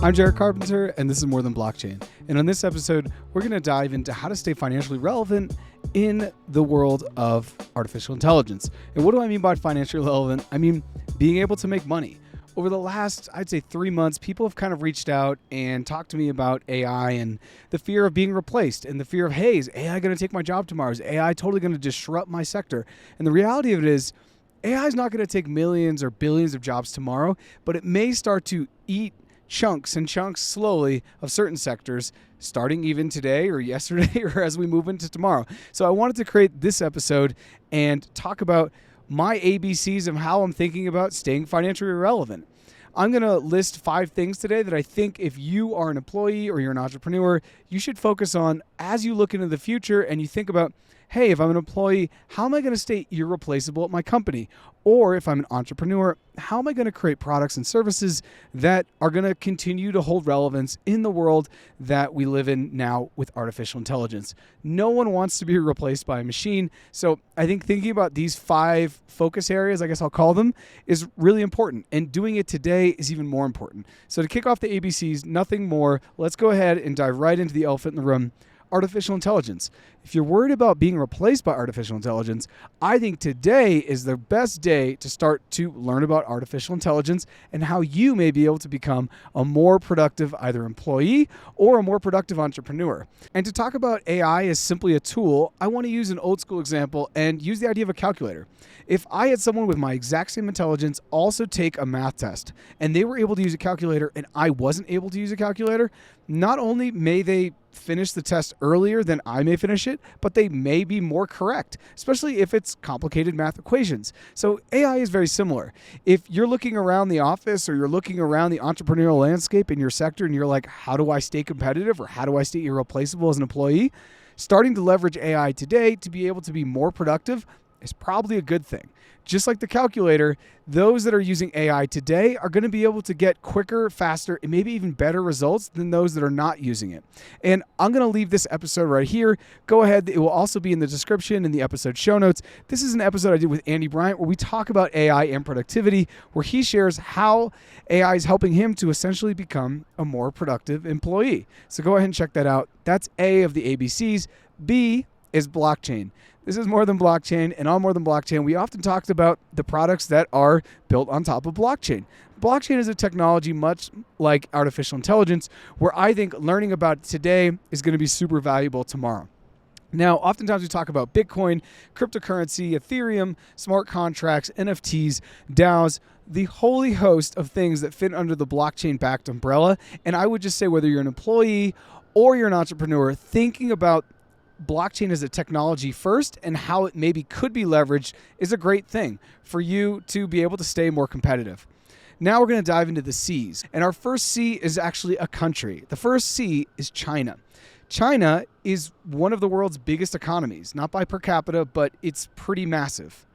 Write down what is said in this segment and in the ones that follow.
I'm Jarrett Carpenter, and this is More Than Blockchain. And on this episode, we're going to dive into how to stay financially relevant in the world of artificial intelligence. And what do I mean by financially relevant? I mean being able to make money. Over the last, I'd say 3 months, people have kind of reached out and talked to me about AI and the fear of being replaced and the fear of, hey, is AI going to take my job tomorrow? Is AI totally going to disrupt my sector? And the reality of it is, AI is not going to take millions or billions of jobs tomorrow, but it may start to eat chunks and chunks slowly of certain sectors, starting even today or yesterday or as we move into tomorrow. So I wanted to create this episode and talk about my ABCs of how I'm thinking about staying financially relevant. I'm going to list 5 things today that I think if you are an employee or you're an entrepreneur, you should focus on as you look into the future and you think about, hey, if I'm an employee, how am I going to stay irreplaceable at my company? Or if I'm an entrepreneur, how am I going to create products and services that are going to continue to hold relevance in the world that we live in now with artificial intelligence? No one wants to be replaced by a machine. So I think thinking about these 5 focus areas, I guess I'll call them, is really important. And doing it today is even more important. So to kick off the ABCs, nothing more. Let's go ahead and dive right into the elephant in the room. Artificial intelligence. If you're worried about being replaced by artificial intelligence, I think today is the best day to start to learn about artificial intelligence and how you may be able to become a more productive either employee or a more productive entrepreneur. And to talk about AI as simply a tool, I want to use an old school example and use the idea of a calculator. If I had someone with my exact same intelligence also take a math test and they were able to use a calculator and I wasn't able to use a calculator, not only may they finish the test earlier than I may finish it, but they may be more correct, especially if it's complicated math equations. So AI is very similar. If you're looking around the office or you're looking around the entrepreneurial landscape in your sector and you're like, how do I stay competitive or how do I stay irreplaceable as an employee? Starting to leverage AI today to be able to be more productive is probably a good thing. Just like the calculator, those that are using AI today are going to be able to get quicker, faster, and maybe even better results than those that are not using it. And I'm going to leave this episode right here. Go ahead. It will also be in the description in the episode show notes. This is an episode I did with Andy Bryant where we talk about AI and productivity, where he shares how AI is helping him to essentially become a more productive employee. So go ahead and check that out. That's A of the ABCs. B is blockchain. This is More Than Blockchain, and on More Than Blockchain, we often talked about the products that are built on top of blockchain. Blockchain is a technology much like artificial intelligence, where I think learning about it today is going to be super valuable tomorrow. Now, oftentimes we talk about Bitcoin, cryptocurrency, Ethereum, smart contracts, NFTs, DAOs, the holy host of things that fit under the blockchain-backed umbrella. And I would just say whether you're an employee or you're an entrepreneur, thinking about blockchain as a technology first and how it maybe could be leveraged is a great thing for you to be able to stay more competitive. Now we're going to dive into the C's. And our first C is actually a country. The first C is China. China is one of the world's biggest economies, not by per capita, but it's pretty massive.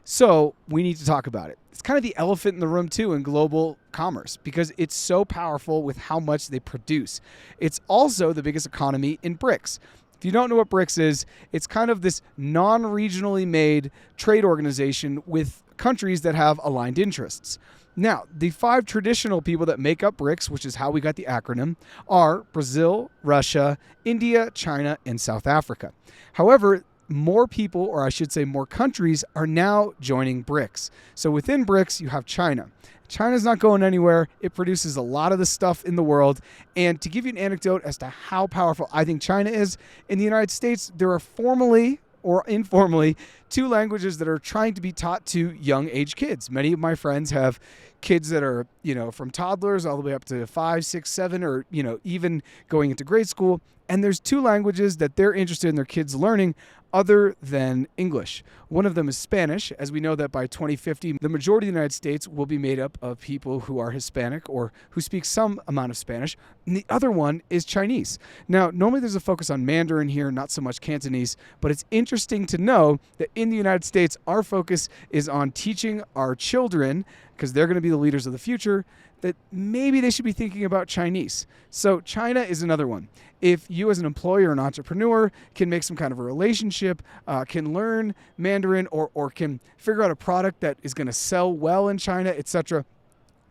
So we need to talk about it. It's kind of the elephant in the room too in global commerce because it's so powerful with how much they produce. It's also the biggest economy in BRICS. If you don't know what BRICS is, it's kind of this non-regionally made trade organization with countries that have aligned interests. Now, the 5 traditional people that make up BRICS, which is how we got the acronym, are Brazil, Russia, India, China, and South Africa. However, more people, or I should say more countries, are now joining BRICS. So within BRICS, you have China. China's not going anywhere. It produces a lot of the stuff in the world. And to give you an anecdote as to how powerful I think China is, in the United States, there are formally or informally 2 languages that are trying to be taught to young age kids. Many of my friends have kids that are, from toddlers all the way up to 5, 6, 7, or, even going into grade school. And there's 2 languages that they're interested in their kids learning other than English. One of them is Spanish, as we know that by 2050, the majority of the United States will be made up of people who are Hispanic or who speak some amount of Spanish. And the other one is Chinese. Now, normally there's a focus on Mandarin here, not so much Cantonese, but it's interesting to know that in the United States, our focus is on teaching our children, because they're going to be the leaders of the future, that maybe they should be thinking about Chinese. So China is another one. If you as an employer or an entrepreneur can make some kind of a relationship, can learn Mandarin or can figure out a product that is going to sell well in China, etc.,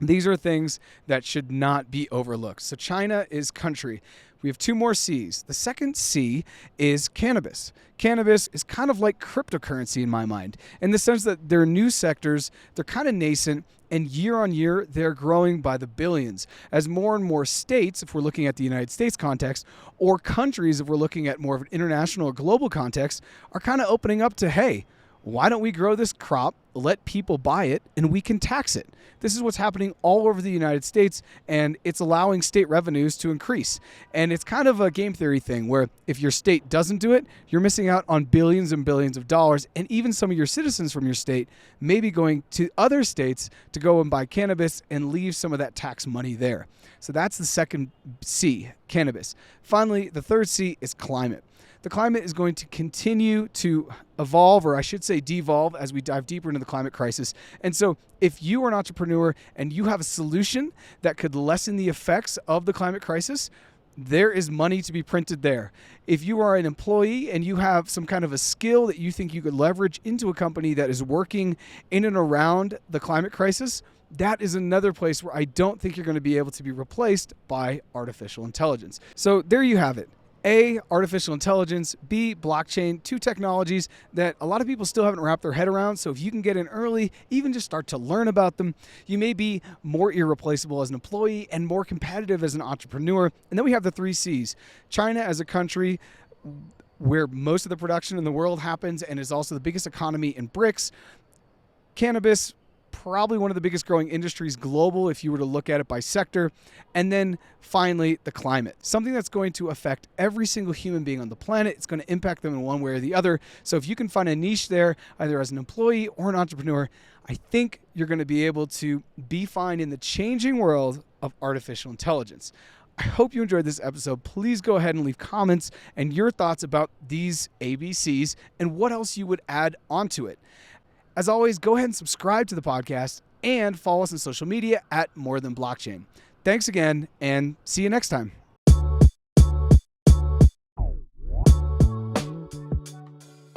These are things that should not be overlooked. So China is country. We have two more C's. The second C is cannabis. Cannabis is kind of like cryptocurrency in my mind, in the sense that they're new sectors, they're kind of nascent, and year on year, they're growing by the billions. As more and more states, if we're looking at the United States context, or countries, if we're looking at more of an international or global context, are kind of opening up to, hey, why don't we grow this crop, let people buy it, and we can tax it? This is what's happening all over the United States, and it's allowing state revenues to increase. And it's kind of a game theory thing where if your state doesn't do it, you're missing out on billions and billions of dollars, and even some of your citizens from your state may be going to other states to go and buy cannabis and leave some of that tax money there. So that's the second C, cannabis. Finally, the third C is climate. The climate is going to continue to evolve, or I should say devolve, as we dive deeper into the climate crisis. And so if you are an entrepreneur and you have a solution that could lessen the effects of the climate crisis, there is money to be printed there. If you are an employee and you have some kind of a skill that you think you could leverage into a company that is working in and around the climate crisis, that is another place where I don't think you're going to be able to be replaced by artificial intelligence. So there you have it. A, artificial intelligence, B, blockchain, two technologies that a lot of people still haven't wrapped their head around. So if you can get in early, even just start to learn about them, you may be more irreplaceable as an employee and more competitive as an entrepreneur. And then we have the three C's. China as a country where most of the production in the world happens and is also the biggest economy in BRICS. Cannabis, probably one of the biggest growing industries global if you were to look at it by sector. And then finally, the climate, something that's going to affect every single human being on the planet. It's going to impact them in one way or the other. So if you can find a niche there, either as an employee or an entrepreneur, I think you're going to be able to be fine in the changing world of artificial intelligence. I hope you enjoyed this episode. Please go ahead and leave comments and your thoughts about these ABCs and what else you would add onto it. As always, go ahead and subscribe to the podcast and follow us on social media at More Than Blockchain. Thanks again, and see you next time.